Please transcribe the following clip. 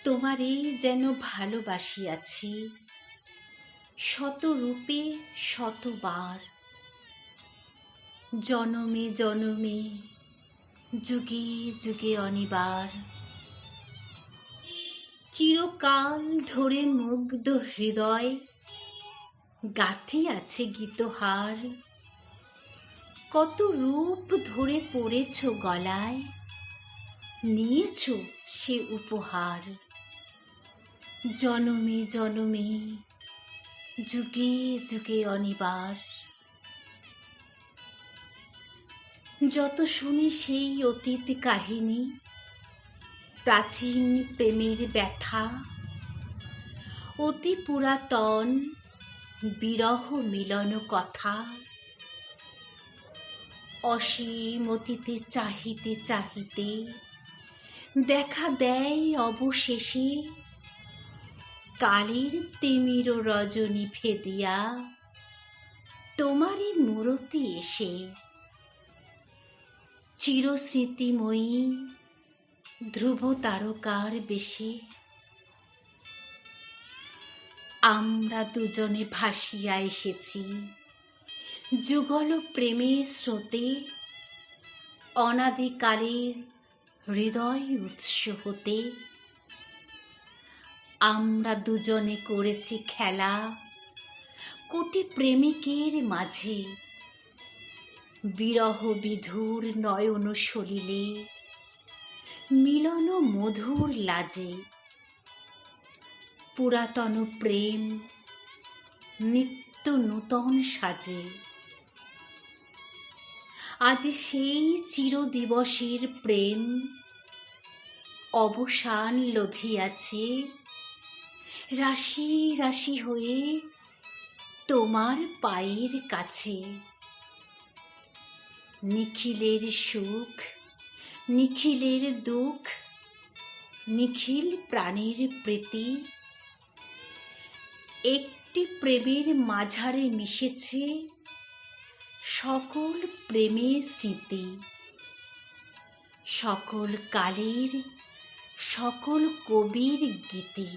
তোমারে যেন ভালোবাসিয়াছি শত রূপে শতবার, জনমে জনমে যুগে যুগে অনিবার। চিরকাল ধরে মুগ্ধ হৃদয় গাঁথিয়াছে গীতহার, কত রূপ ধরে পড়েছ গলায়, নিয়েছ সে উপহার। জনমে জনমে যুগে যুগে অনিবার। যত শুনি সেই অতীত কাহিনী, প্রাচীন প্রেমের ব্যথা, অতি পুরাতন বিরহ মিলন কথা, অসীম অতীতে চাহিতে চাহিতে দেখা দেয় অবশেষে কালের তিমির রজনী ভেদিয়া তোমারই মূরতি এসে। চিরস্মৃতিময়ী ধ্রুব তারকার বেশে আমরা দুজনে ভাসিয়া এসেছি যুগল প্রেমের স্রোতে, অনাদিকালের হৃদয় উৎস হতে। আমরা দুজনে করেছি খেলা কোটি প্রেমিকের মাঝে, বিরহ বিধুর নয়ন সলিলে মিলন মধুর লাজে। পুরাতন প্রেম নিত্য নূতন সাজে। আজ সেই চিরদিবসের প্রেম অবসান লভিয়াছে, রাশি রাশি হয়ে তোমার পায়ের কাছে। নিখিলের সুখ নিখিলের দুঃখ, নিখিল প্রাণের প্রীতি, একটি প্রেমের মাঝারে মিশেছে সকল প্রেমের স্মৃতি। সকল কালের সকল কবির গীতি।